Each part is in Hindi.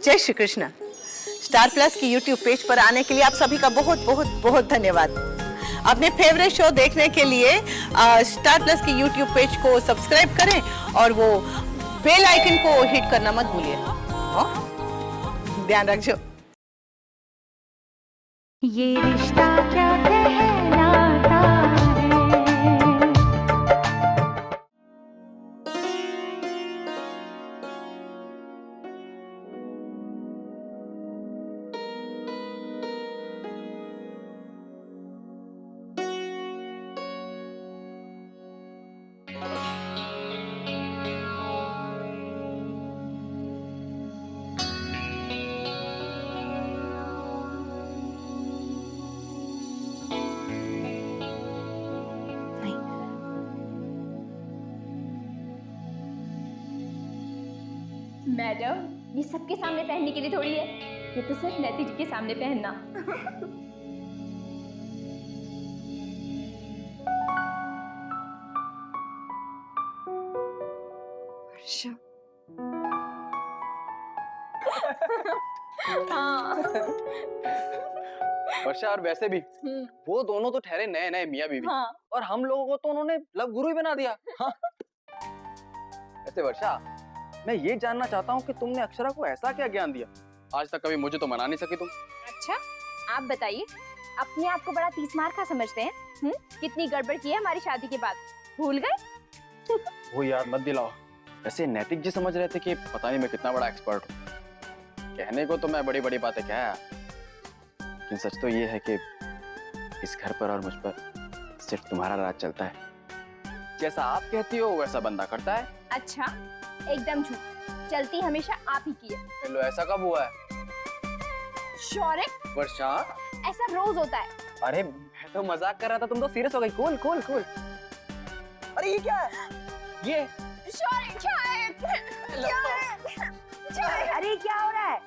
जय श्री कृष्ण। स्टार प्लस की यूट्यूब पेज पर आने के लिए आप सभी का बहुत बहुत बहुत धन्यवाद। अपने फेवरेट शो देखने के लिए स्टार प्लस की यूट्यूब पेज को सब्सक्राइब करें और वो बेल आइकन को हिट करना मत भूलिए। ध्यान रखिए। ये रिश्ता क्या कहलाता है। मैडम, ये सबके सामने पहनने के लिए थोड़ी है, ये तो सिर्फ नैतिक जी के सामने पहनना। वर्षा। हाँ। वर्षा, और वैसे भी वो दोनों तो ठहरे नए नए मियाँ बीवी। हाँ। और हम लोगों को तो उन्होंने लव गुरु ही बना दिया। हाँ। वैसे वर्षा, मैं ये जानना चाहता हूँ कि तुमने अक्षरा को ऐसा क्या ज्ञान दिया, आज तक कभी मुझे तो मना नहीं सकी तुम। अच्छा, आप बताइए, अपने आप को बड़ा 30 मार का समझते हैं? कितनी गड़बड़ की है हमारी शादी के बाद, भूल गए? वो याद मत दिलाओ। वैसे नैतिक जी समझ रहे थे कि पता नहीं मैं कितना बड़ा एक्सपर्ट हूँ। कहने को तो मैं बड़ी बड़ी बातें कहा, लेकिन सच तो ये है कि इस घर पर और मुझ पर सिर्फ तुम्हारा राज चलता है। जैसा आप कहती हो वैसा बंदा करता है। अच्छा, एकदम झूठ, चलती हमेशा आप ही की है। लो, ऐसा कब हुआ है? शौर्य, वर्षा, ऐसा रोज होता है। अरे मैं तो मजाक कर रहा था, तुम तो सीरियस हो गई। Cool cool cool. अरे ये क्या है? ये शौर्य क्या है? अरे क्या हो रहा है?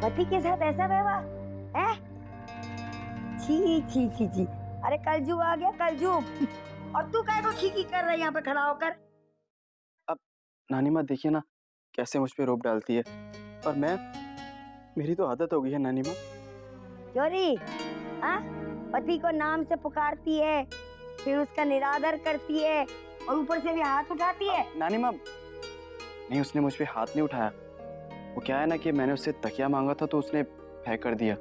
पति के साथ ऐसा व्यवहार है? छी छी छी छी। अरे कलजुग आ गया, कलजुग। और तू काय को खीखी कर रहा है यहाँ पे खड़ा होकर? अब नानी माँ देखिए ना कैसे मुझ पे रोप डालती है, और मेरी तो आदत हो गई है नानी माँ। चोरी, हाँ? पति को नाम से पुकारती है, फिर उसका निरादर करती है और ऊपर से भी हाथ उठाती है। नानी माँ, नहीं, उसने मुझ पे हाथ नहीं उठाया। वो क्या है ना कि मैंने उससे तकिया मांगा था तो उसने फेंक कर दिया।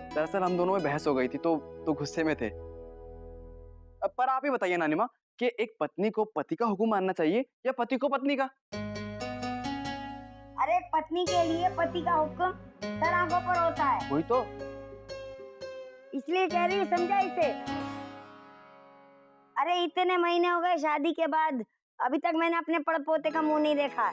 दरअसल हम दोनों में बहस हो गई थी तो गुस्से में थे। अब पर आप ही बताइए नानी माँ कि एक पत्नी को पति का हुक्म मानना चाहिए या पति को पत्नी का? अरे पत्नी के लिए पति का हुक्म सर आंखों पर होता है। वही तो, इसलिए कह रही हूँ, समझा इसे? अरे इतने महीने हो गए शादी के बाद, अभी तक मैंने अपने पड़पोते का मुंह नहीं देखा।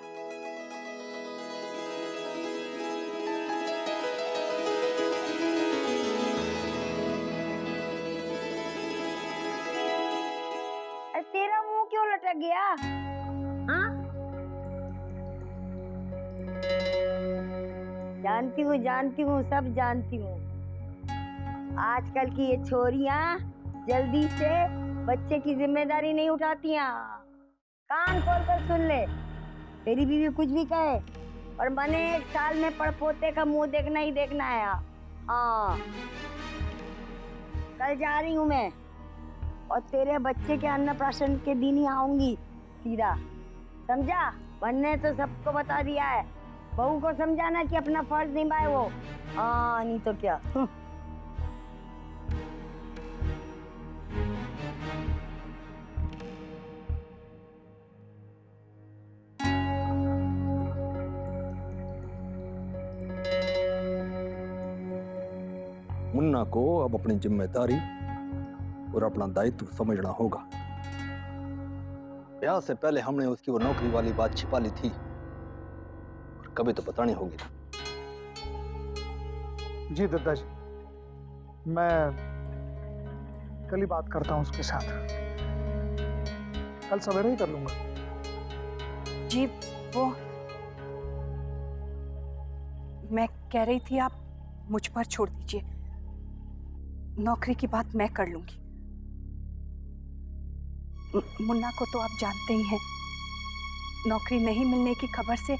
अरे तेरा मुंह क्यों लटक गया? हाँ? जानती हूँ, सब जानती हूँ। आजकल की ये छोरियां जल्दी से बच्चे की जिम्मेदारी नहीं उठातियां। कान खोल कर सुन ले, तेरी बीवी कुछ भी कहे और मैंने 1 साल में पड़पोते का मुंह देखना ही देखना है। हाँ, कल जा रही हूँ मैं और तेरे बच्चे के अन्नप्राशन के दिन ही आऊंगी सीधा, समझा? वरने तो सबको बता दिया है, बहू को समझाना कि अपना फर्ज निभाए वो। हाँ, नहीं तो क्या। मुन्ना को अब अपनी जिम्मेदारी और अपना दायित्व समझना होगा। ब्याह से पहले हमने उसकी वो नौकरी वाली बात छिपा ली थी और कभी तो बतानी होगी। जी दद्दा जी, मैं कल ही बात करता हूँ उसके साथ, कल सवेरे ही कर लूंगा। जी वो मैं कह रही थी, आप मुझ पर छोड़ दीजिए, नौकरी की बात मैं कर लूंगी। मुन्ना को तो आप जानते ही हैं, नौकरी नहीं मिलने की खबर से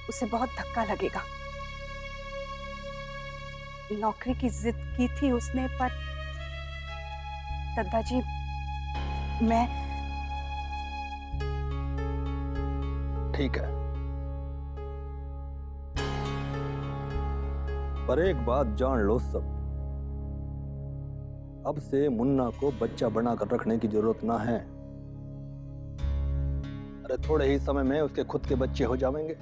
उसे बहुत धक्का लगेगा। नौकरी की जिद की थी उसने, पर दादाजी मैं ठीक है, पर एक बात जान लो सब, अब से मुन्ना को बच्चा बनाकर रखने की जरूरत ना है। अरे थोड़े ही समय में उसके खुद के बच्चे हो जाएंगे।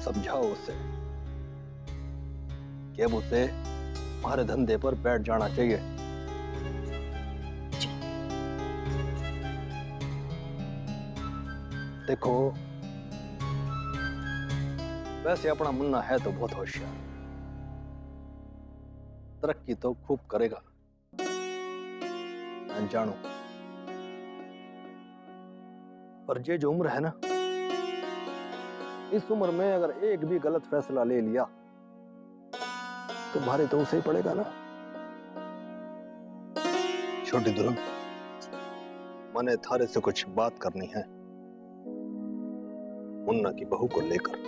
समझाओ उसे कि अब उसे हमारे धंधे पर बैठ जाना चाहिए। देखो, वैसे अपना मुन्ना है तो बहुत होशियार, तरक्की तो खूब करेगा, मैं जानू। पर ये जो उम्र है ना, इस उम्र में अगर एक भी गलत फैसला ले लिया तो भारी तो उसे ही पड़ेगा ना। छोटी दुल्हन, मैंने थारे से कुछ बात करनी है मुन्ना की बहू को लेकर।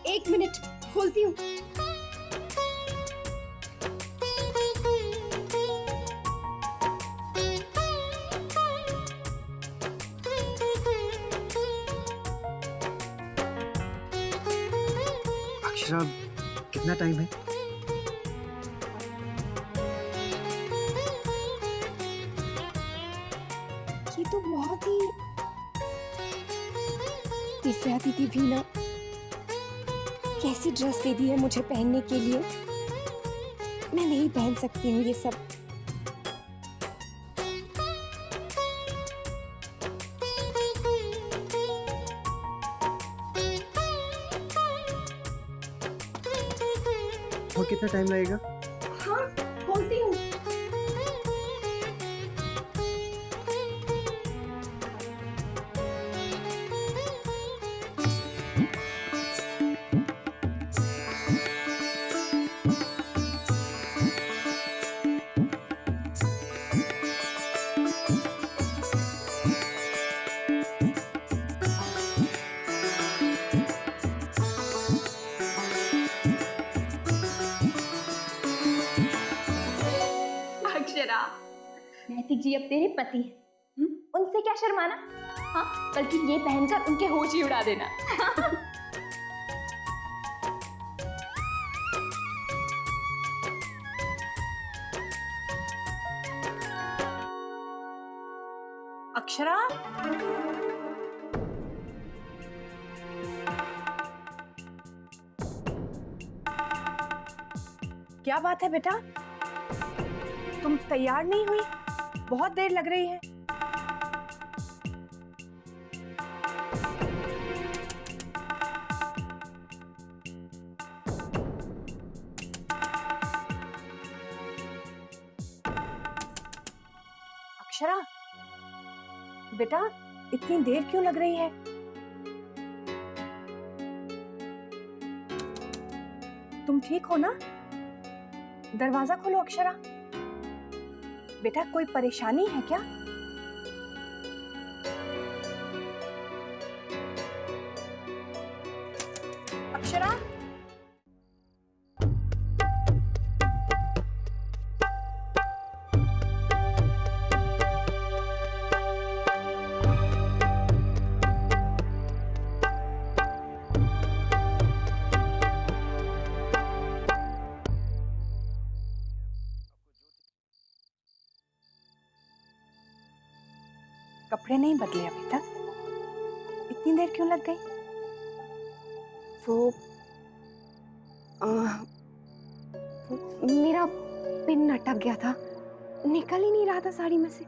एक मिनट, खोलती हूँ। अक्षरा, कितना टाइम है? ये तो बहुत ही तीसरा दीदी भी ना कैसी ड्रेस दे दी है मुझे पहनने के लिए। मैं नहीं पहन सकती हूँ ये सब। और कितना टाइम लगेगा? हाँ, खोलती हूँ। अक्षरा, नैतिक जी अब तेरे पति हैं, उनसे क्या शर्माना। हाँ, बल्कि ये पहनकर उनके होश ही उड़ा देना। अक्षरा, क्या बात है बेटा, तुम तैयार नहीं हुई? बहुत देर लग रही है। अक्षरा, बेटा इतनी देर क्यों लग रही है? तुम ठीक हो ना? दरवाजा खोलो अक्षरा। बेटा कोई परेशानी है क्या? अक्षरा, कपड़े नहीं बदले अभी तक? इतनी देर क्यों लग गई? वो मेरा पिन अटक गया था, निकल ही नहीं रहा था साड़ी में से।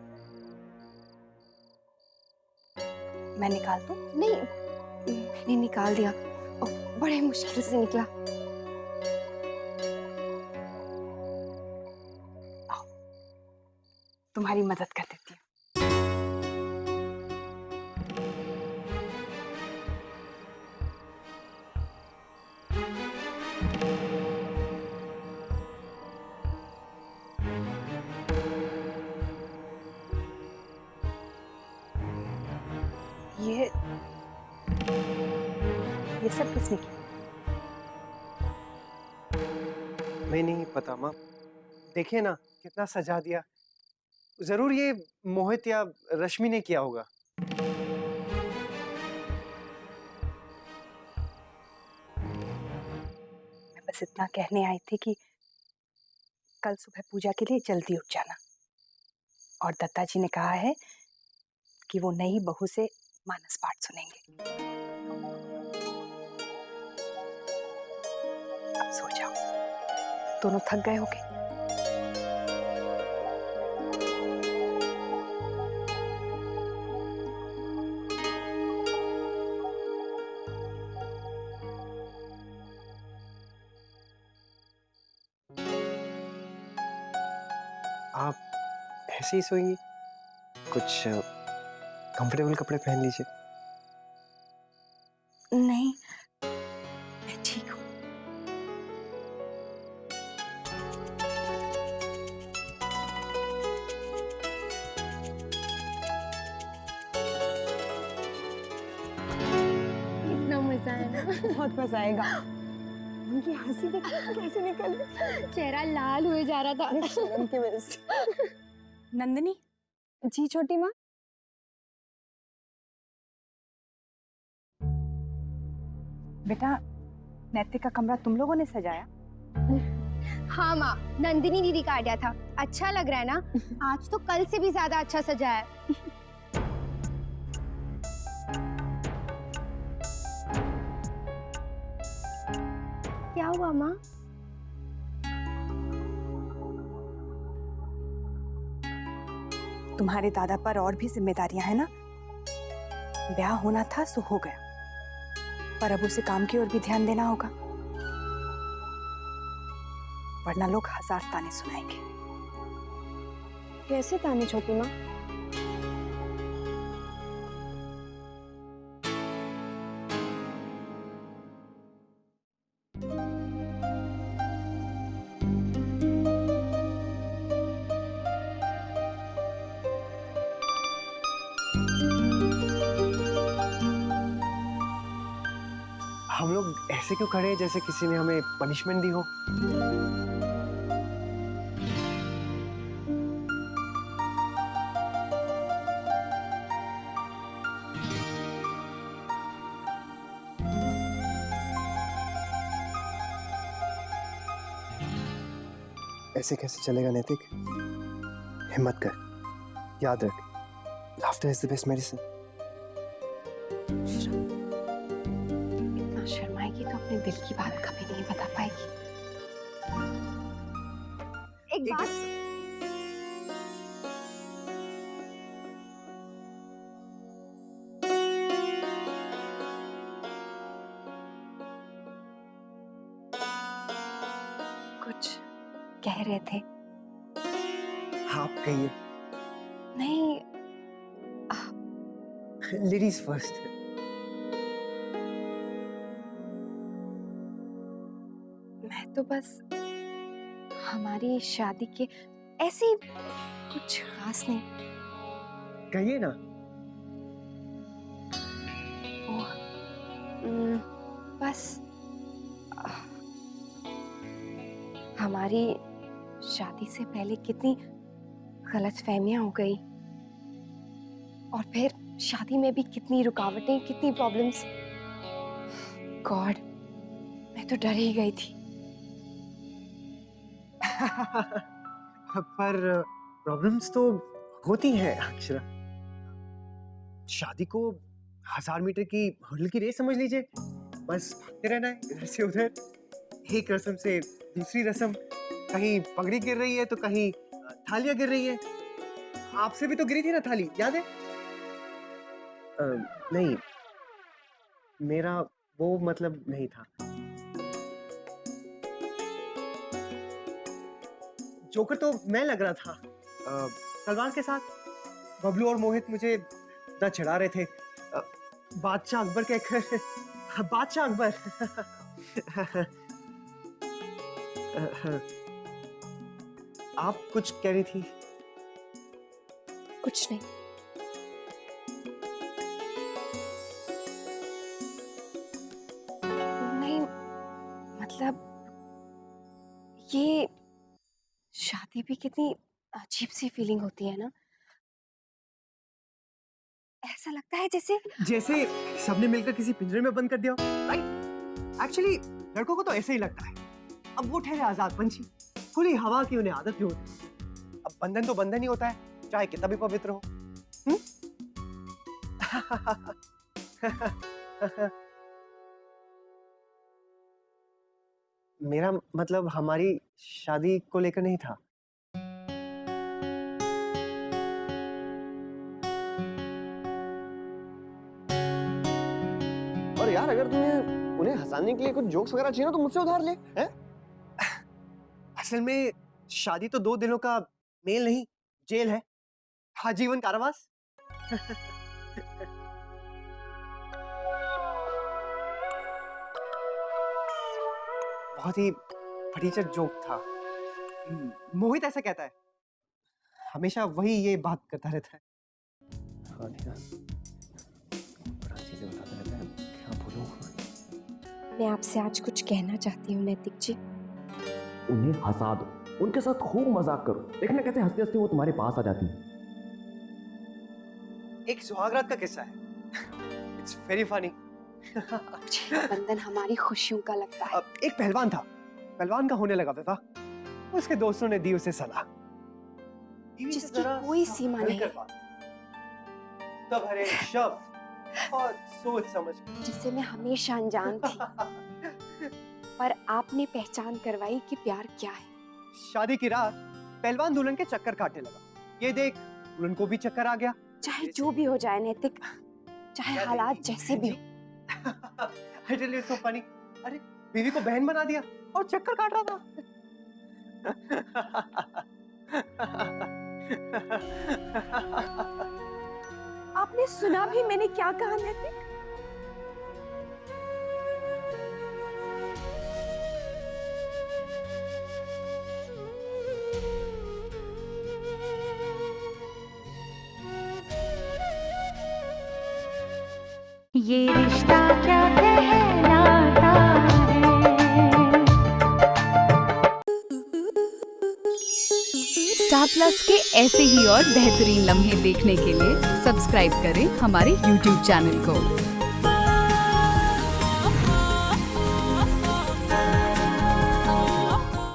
मैं निकाल दूं? नहीं, मैंने निकाल दिया और बड़े मुश्किल से निकला। तुम्हारी मदद कर देती हूँ। ये सब किसने किया? मैं नहीं पता माँ, देखिए ना कितना सजा दिया। जरूर ये मोहित या रश्मि ने किया होगा। मैं बस इतना कहने आई थी कि कल सुबह पूजा के लिए जल्दी उठ जाना। और दत्ता जी ने कहा है कि वो नई बहू से मानस पाठ सुनेंगे। अब सो जाओ, दोनों थक गए होंगे। आप ऐसे ही सोएंगी? कुछ कंफर्टेबल कपड़े पहन लीजिए। नहीं, मैं ठीक हूँ। कितना मजा है ना। बहुत मजा आएगा। उनकी हंसी देखिए कैसे निकल रही। चेहरा लाल हुए जा रहा था शर्म की वजह से। नंदिनी। जी छोटी माँ। बेटा, नैतिक का कमरा तुम लोगों ने सजाया? हाँ माँ, नंदिनी दीदी का आइडिया था। अच्छा लग रहा है ना? आज तो कल से भी ज्यादा अच्छा सजा है। क्या हुआ माँ? तुम्हारे दादा पर और भी जिम्मेदारियां हैं ना। ब्याह होना था सो हो गया, पर अब उसे काम की ओर भी ध्यान देना होगा, वरना लोग हजार ताने सुनाएंगे। कैसे ताने छोटी माँ? हम लोग ऐसे क्यों खड़े हैं जैसे किसी ने हमें पनिशमेंट दी हो? ऐसे कैसे चलेगा नैतिक? हिम्मत कर, याद रख, laughter is the best medicine. इतना शर्माएगी तो अपने दिल की बात कभी नहीं बता पाएगी। एक बात, कुछ कह रहे थे? आप कहिए। नहीं, लेडीज फर्स्ट। मैं तो बस हमारी शादी के ऐसे ही कुछ खास नहीं। कहिए ना। वो, बस हमारी शादी से पहले कितनी गलतफहमियां हो गई, और फिर शादी में भी कितनी रुकावटें, कितनी प्रॉब्लम्स। गॉड, मैं तो डर ही गई थी। पर प्रॉब्लम्स तो होती हैं अक्षरा। शादी को 1000 मीटर की हर्डल की रेस समझ लीजिए। बस भागते रहना है इधर से उधर, एक रस्म से दूसरी रस्म। कहीं पगड़ी गिर रही है तो कहीं थालियां गिर रही है। आपसे भी तो गिरी थी ना थाली, याद है? नहीं, मेरा वो मतलब नहीं था। जोकर तो मैं लग रहा था। तलवार के साथ। बबलू और मोहित मुझे इतना चिढ़ा रहे थे। बादशाह अकबर के बादशाह अकबर। आप कुछ कह रही थी? कुछ नहीं। नहीं, मतलब ये शादी भी कितनी अजीब सी फीलिंग होती है ना। ऐसा लगता है जैसे सबने मिलकर किसी पिंजरे में बंद कर दिया, राइट? एक्चुअली लड़कों को तो ऐसे ही लगता है। अब वो ठहरे आजाद पंछी, खुली हवा की उन्हें आदत भी होती है। अब बंधन तो बंधन ही होता है, चाहे कितना भी पवित्र हो। मेरा मतलब हमारी शादी को लेकर नहीं था। और यार अगर तुम्हें उन्हें हंसाने के लिए कुछ जोक्स वगैरह चाहिए ना तो मुझसे उधार ले, हैं? असल में शादी तो 2 दिनों का मेल नहीं, जेल है, आजीवन कारावास। बहुत ही फटीचर जोक था। मोहित ऐसा कहता है, हमेशा वही ये बात करता रहता है। हाँ भैया, बड़ा चीजें बताता रहता है, क्या बोलूं? मैं आपसे आज कुछ कहना चाहती हूँ नैतिक जी। उन्हें हंसा दो, उनके साथ खूब मजाक करो, देखना कैसे हंसते हंसते वो तुम्हारे पास आ जाती है। एक सुहागरात का किस्सा है, इट्स वेरी फनी। मुझे बंधन हमारी खुशियों का लगता है। एक पहलवान था, पहलवान का होने लगा विवाह, उसके दोस्तों ने दी उसे सलाह, जिसकी कोई सीमा नहीं, तब हरे शब्द और सोच समझ, जिसे मैं हमेशा अनजान थी, पर आपने पहचान करवाई कि प्यार क्या है। शादी की रात पहलवान दुल्हन के चक्कर काटने लगा, ये देख दुल्हन को भी चक्कर आ गया। चाहे जो भी हो जाए नैतिक, चाहे हालात जैसे भी हो। I tell you it's so funny. अरे बीवी को बहन बना दिया और चक्कर काट रहा था। आपने सुना भी मैंने क्या कहा नैतिक? ये रिश्ता क्या कहलाता है। स्टार प्लस के ऐसे ही और बेहतरीन लम्हे देखने के लिए सब्सक्राइब करें हमारे YouTube चैनल को।